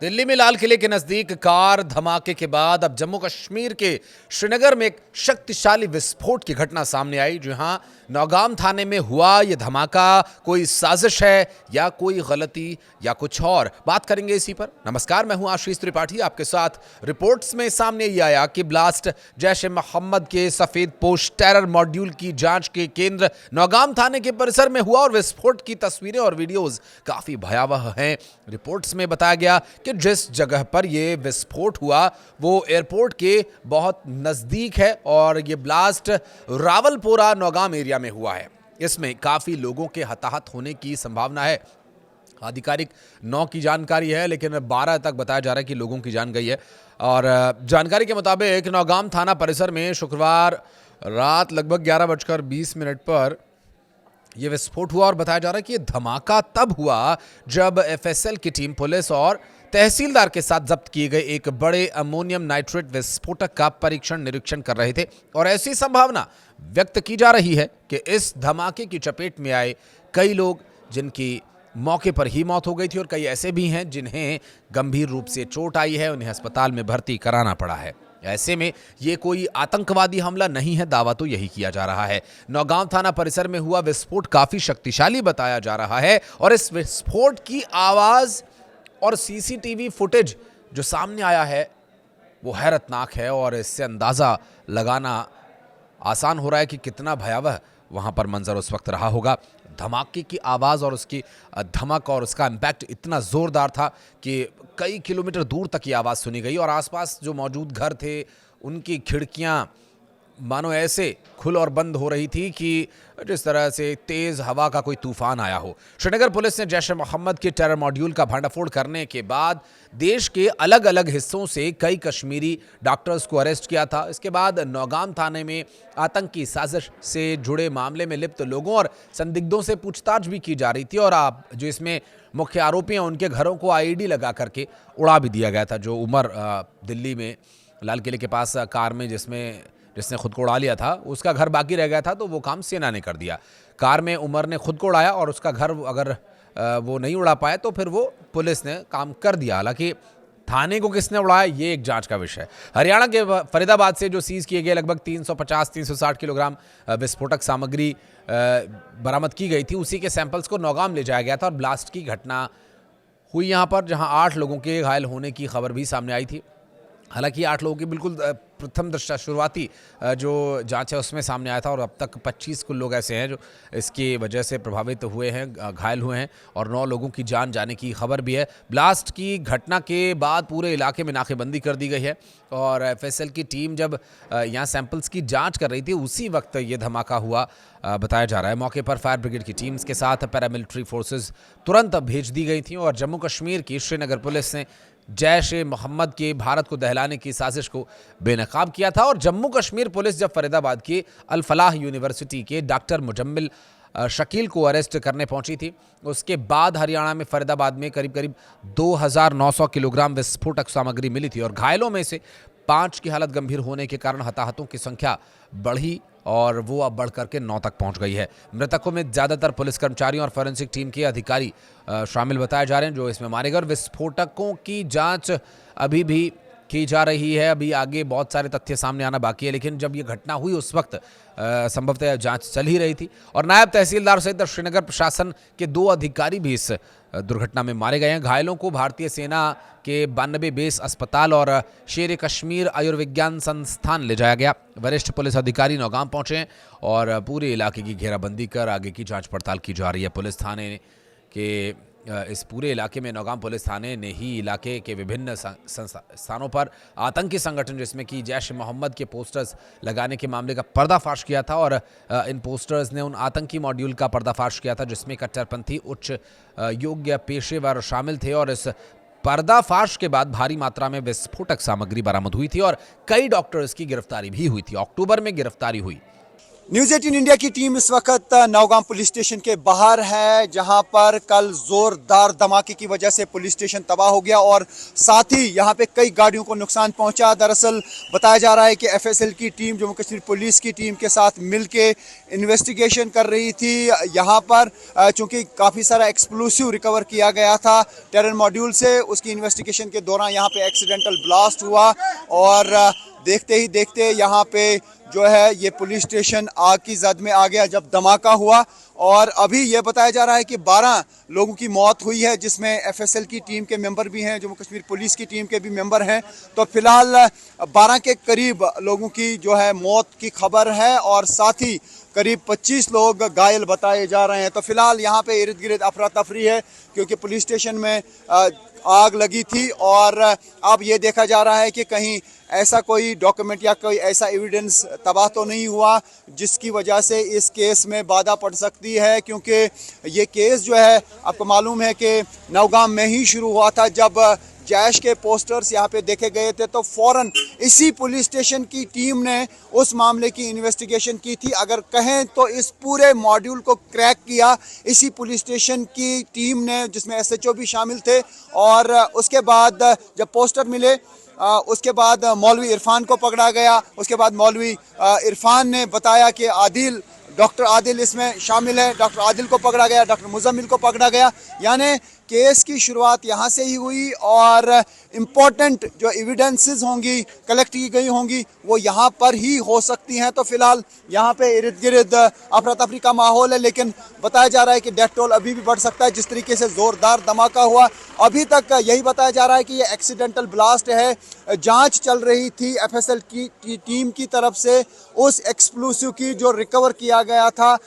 दिल्ली में लाल किले के नजदीक कार धमाके के बाद अब जम्मू कश्मीर के श्रीनगर में एक शक्तिशाली विस्फोट की घटना सामने आई। जहां नौगाम थाने में हुआ यह धमाका कोई साजिश है या कोई गलती या कुछ और, बात करेंगे इसी पर। नमस्कार, मैं हूं आशीष त्रिपाठी, आपके साथ। रिपोर्ट्स में सामने ये आया कि ब्लास्ट जैश ए मोहम्मद के सफेद पोश टेरर मॉड्यूल की जांच के केंद्र नौगाम थाने के परिसर में हुआ और विस्फोट की तस्वीरें और वीडियोस काफी भयावह हैं। रिपोर्ट्स में बताया गया कि जिस जगह पर यह विस्फोट हुआ वो एयरपोर्ट के बहुत नजदीक है और यह ब्लास्ट रावलपोरा नौगाम एरिया में हुआ है। इसमें काफी लोगों के हताहत होने की संभावना है। आधिकारिक 9 की जानकारी है, लेकिन 12 तक बताया जा रहा है कि लोगों की जान गई है। और जानकारी के मुताबिक नौगाम थाना परिसर में शुक्रवार रात लगभग 11:20 पर यह विस्फोट हुआ और बताया जा रहा है कि यह धमाका तब हुआ जब एफएसएल की टीम पुलिस और तहसीलदार के साथ जब्त किए गए एक बड़े अमोनियम नाइट्रेट विस्फोटक का परीक्षण निरीक्षण कर रहे थे। और ऐसी संभावना व्यक्त की जा रही है कि इस धमाके की चपेट में आए कई लोग, जिनकी मौके पर ही मौत हो गई थी, और कई ऐसे भी हैं जिन्हें गंभीर रूप से चोट आई है, उन्हें अस्पताल में भर्ती कराना पड़ा है। ऐसे में ये कोई आतंकवादी हमला नहीं है, दावा तो यही किया जा रहा है। नौगाम थाना परिसर में हुआ विस्फोट काफी शक्तिशाली बताया जा रहा है और इस विस्फोट की आवाज और सीसीटीवी फुटेज जो सामने आया है वो हैरतनाक है और इससे अंदाजा लगाना आसान हो रहा है कि कितना भयावह वहां पर मंजर उस वक्त रहा होगा। धमाके की आवाज़ और उसकी धमक और उसका इम्पैक्ट इतना ज़ोरदार था कि कई किलोमीटर दूर तक ये आवाज़ सुनी गई और आसपास जो मौजूद घर थे उनकी खिड़कियां मानो ऐसे खुल और बंद हो रही थी कि जिस तरह से तेज़ हवा का कोई तूफान आया हो। श्रीनगर पुलिस ने जैश ए मोहम्मद के टेरर मॉड्यूल का भंडाफोड़ करने के बाद देश के अलग अलग हिस्सों से कई कश्मीरी डॉक्टर्स को अरेस्ट किया था। इसके बाद नौगाम थाने में आतंकी साजिश से जुड़े मामले में लिप्त लोगों और संदिग्धों से पूछताछ भी की जा रही थी। और जो इसमें मुख्य आरोपी हैं उनके घरों को आईडी लगा करके उड़ा भी दिया गया था। जो उमर दिल्ली में लाल किले के पास कार में जिसने खुद को उड़ा लिया था, उसका घर बाकी रह गया था, तो वो काम सेना ने कर दिया। कार में उमर ने खुद को उड़ाया और उसका घर अगर वो नहीं उड़ा पाया तो फिर वो पुलिस ने काम कर दिया। हालांकि थाने को किसने उड़ाया ये एक जांच का विषय है। हरियाणा के फरीदाबाद से जो सीज किए गए लगभग 350-360 किलोग्राम विस्फोटक सामग्री बरामद की गई थी, उसी के सैंपल्स को नौगाम ले जाया गया था और ब्लास्ट की घटना हुई यहाँ पर, जहाँ 8 लोगों के घायल होने की खबर भी सामने आई थी। हालांकि 8 लोगों की बिल्कुल प्रथम दृष्टया शुरुआती जो जांच है उसमें सामने आया था और अब तक 25 कुल लोग ऐसे हैं जो इसकी वजह से प्रभावित हुए हैं, घायल हुए हैं और 9 लोगों की जान जाने की खबर भी है। ब्लास्ट की घटना के बाद पूरे इलाके में नाकेबंदी कर दी गई है और एफएसएल की टीम जब यहाँ सैंपल्स की जाँच कर रही थी उसी वक्त ये धमाका हुआ बताया जा रहा है। मौके पर फायर ब्रिगेड की टीम्स के साथ पैरामिलिट्री फोर्सेज तुरंत भेज दी गई थी और जम्मू कश्मीर की श्रीनगर पुलिस ने जैश ए मोहम्मद के भारत को दहलाने की साजिश को बेनकाब किया था। और जम्मू कश्मीर पुलिस जब फरीदाबाद के अल फलाह यूनिवर्सिटी के डॉक्टर मुजम्मिल शकील को अरेस्ट करने पहुंची थी, उसके बाद हरियाणा में फरीदाबाद में करीब करीब 2900 किलोग्राम विस्फोटक सामग्री मिली थी और घायलों में से 5 की हालत गंभीर होने के कारण हताहतों की संख्या बढ़ी और वो अब बढ़ करके 9 तक पहुंच गई है। मृतकों में ज़्यादातर पुलिस कर्मचारियों और फॉरेंसिक टीम के अधिकारी शामिल बताए जा रहे हैं जो इसमें मारे गए। विस्फोटकों की जांच अभी भी की जा रही है, अभी आगे बहुत सारे तथ्य सामने आना बाकी है, लेकिन जब ये घटना हुई उस वक्त संभवतः जांच चल ही रही थी और नायब तहसीलदार सहित श्रीनगर प्रशासन के 2 अधिकारी भी इस दुर्घटना में मारे गए हैं। घायलों को भारतीय सेना के 92 बेस अस्पताल और शेर कश्मीर आयुर्विज्ञान संस्थान ले जाया गया। वरिष्ठ पुलिस अधिकारी नौगाम पहुंचे हैं और पूरे इलाके की घेराबंदी कर आगे की जांच पड़ताल की जा रही है। पुलिस थाने के इस पूरे इलाके में नौगाम पुलिस थाने ने ही इलाके के विभिन्न स्थानों पर आतंकी संगठन जिसमें कि जैश ए मोहम्मद के पोस्टर्स लगाने के मामले का पर्दाफाश किया था और इन पोस्टर्स ने उन आतंकी मॉड्यूल का पर्दाफाश किया था जिसमें कट्टरपंथी उच्च योग्य पेशेवर शामिल थे। और इस पर्दाफाश के बाद भारी मात्रा में विस्फोटक सामग्री बरामद हुई थी और कई डॉक्टर्स की गिरफ्तारी भी हुई थी। अक्टूबर में गिरफ्तारी हुई। न्यूज़ 18 इंडिया की टीम इस वक्त नौगाम पुलिस स्टेशन के बाहर है, जहां पर कल जोरदार धमाके की वजह से पुलिस स्टेशन तबाह हो गया और साथ ही यहां पे कई गाड़ियों को नुकसान पहुंचा। दरअसल बताया जा रहा है कि एफएसएल की टीम जम्मू कश्मीर पुलिस की टीम के साथ मिलके इन्वेस्टिगेशन कर रही थी। यहां पर चूंकि काफ़ी सारा एक्सप्लोसिव रिकवर किया गया था टेरर मॉड्यूल से, उसकी इन्वेस्टिगेशन के दौरान यहाँ पे एक्सीडेंटल ब्लास्ट हुआ और देखते ही देखते यहाँ पे जो है ये पुलिस स्टेशन आग की जद में आ गया जब धमाका हुआ। और अभी ये बताया जा रहा है कि 12 लोगों की मौत हुई है, जिसमें एफएसएल की टीम के मेंबर भी हैं, जम्मू कश्मीर पुलिस की टीम के भी मेंबर हैं। तो फिलहाल 12 के करीब लोगों की जो है मौत की खबर है और साथ ही करीब 25 लोग घायल बताए जा रहे हैं। तो फिलहाल यहाँ पे इर्द गिर्द अफरा तफरी है, क्योंकि पुलिस स्टेशन में आग लगी थी और अब ये देखा जा रहा है कि कहीं ऐसा कोई डॉक्यूमेंट या कोई ऐसा एविडेंस तबाह तो नहीं हुआ जिसकी वजह से इस केस में बाधा पड़ सकती है, क्योंकि ये केस जो है आपको मालूम है कि नौगाम में ही शुरू हुआ था। जब जैश के पोस्टर्स यहाँ पे देखे गए थे तो फौरन इसी पुलिस स्टेशन की टीम ने उस मामले की इन्वेस्टिगेशन की थी। अगर कहें तो इस पूरे मॉड्यूल को क्रैक किया इसी पुलिस स्टेशन की टीम ने, जिसमें एसएचओ भी शामिल थे। और उसके बाद जब पोस्टर मिले उसके बाद मौलवी इरफान को पकड़ा गया। उसके बाद मौलवी इरफान ने बताया कि डॉक्टर आदिल इसमें शामिल है, डॉक्टर आदिल को पकड़ा गया, डॉक्टर मुजम्मिल को पकड़ा गया। यानी केस की शुरुआत यहाँ से ही हुई और इम्पोर्टेंट जो एविडेंसेस होंगी कलेक्ट की गई होंगी वो यहाँ पर ही हो सकती हैं। तो फिलहाल यहाँ पे इर्द गिर्द अफरा तफरी का माहौल है, लेकिन बताया जा रहा है कि डेथ टोल अभी भी बढ़ सकता है। जिस तरीके से ज़ोरदार धमाका हुआ अभी तक यही बताया जा रहा है कि ये एक्सीडेंटल ब्लास्ट है। जांच चल रही थी एफएसएल की टीम की तरफ से उस एक्सप्लोसिव की जो रिकवर किया गया था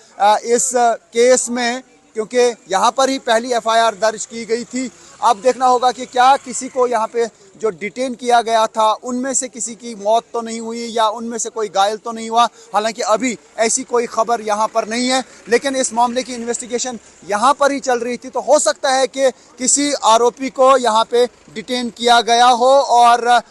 इस केस में, क्योंकि यहाँ पर ही पहली एफआईआर दर्ज की गई थी। अब देखना होगा कि क्या किसी को यहाँ पे जो डिटेन किया गया था उनमें से किसी की मौत तो नहीं हुई या उनमें से कोई घायल तो नहीं हुआ। हालांकि अभी ऐसी कोई खबर यहाँ पर नहीं है, लेकिन इस मामले की इन्वेस्टिगेशन यहाँ पर ही चल रही थी। तो हो सकता है कि किसी आरोपी को यहाँ पे डिटेन किया गया हो और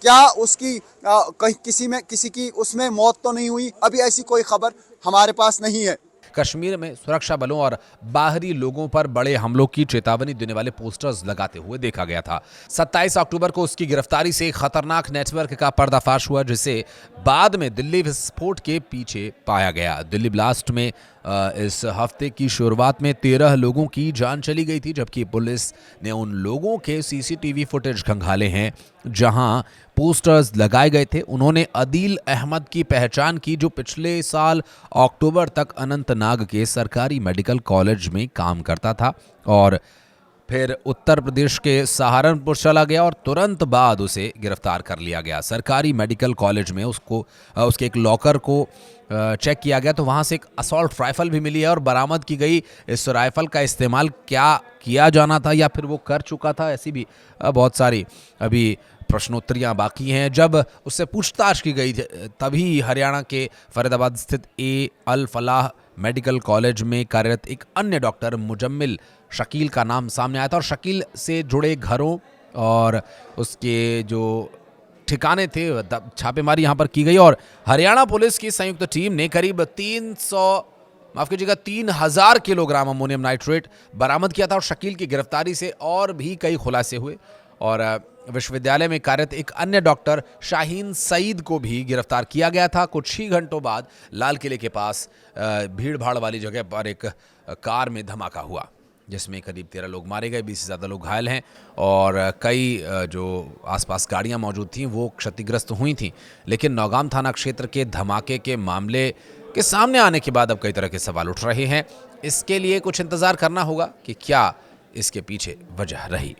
क्या उसकी किसी की उसमें मौत तो नहीं हुई, अभी ऐसी कोई खबर हमारे पास नहीं है। कश्मीर में सुरक्षा बलों और बाहरी लोगों पर बड़े हमलों की चेतावनी देने वाले पोस्टर्स लगाते हुए देखा गया था। 27 अक्टूबर को उसकी गिरफ्तारी से एक खतरनाक नेटवर्क का पर्दाफाश हुआ, जिसे बाद में दिल्ली विस्फोट के पीछे पाया गया। दिल्ली ब्लास्ट में इस हफ्ते की शुरुआत में 13 लोगों की जान चली गई थी, जबकि पुलिस ने उन लोगों के सीसीटीवी फुटेज खंगाले हैं जहां पोस्टर्स लगाए गए थे। उन्होंने अदील अहमद की पहचान की, जो पिछले साल अक्टूबर तक अनंतनाग के सरकारी मेडिकल कॉलेज में काम करता था और फिर उत्तर प्रदेश के सहारनपुर चला गया और तुरंत बाद उसे गिरफ्तार कर लिया गया। सरकारी मेडिकल कॉलेज में उसके एक लॉकर को चेक किया गया तो वहाँ से एक असॉल्ट राइफल भी मिली है और बरामद की गई। इस राइफल का इस्तेमाल क्या किया जाना था या फिर वो कर चुका था, ऐसी भी बहुत सारी अभी प्रश्नोत्तरियां बाकी हैं। जब उससे पूछताछ की गई तभी हरियाणा के फरीदाबाद स्थित अल फलाह मेडिकल कॉलेज में कार्यरत एक अन्य डॉक्टर मुजम्मिल शकील का नाम सामने आया था और शकील से जुड़े घरों और उसके जो ठिकाने थे छापेमारी यहाँ पर की गई और हरियाणा पुलिस की संयुक्त टीम ने करीब 3000 किलोग्राम अमोनियम नाइट्रेट बरामद किया था और शकील की गिरफ्तारी से और भी कई खुलासे हुए और विश्वविद्यालय में कार्यरत एक अन्य डॉक्टर शाहीन सईद को भी गिरफ्तार किया गया था। कुछ ही घंटों बाद लाल किले के पास भीड़ भाड़ वाली जगह पर एक कार में धमाका हुआ, जिसमें करीब 13 लोग मारे गए, 20 से ज़्यादा लोग घायल हैं और कई जो आसपास गाड़ियां मौजूद थीं वो क्षतिग्रस्त हुई थीं। लेकिन नौगाम थाना क्षेत्र के धमाके के मामले के सामने आने के बाद अब कई तरह के सवाल उठ रहे हैं। इसके लिए कुछ इंतज़ार करना होगा कि क्या इसके पीछे वजह रही।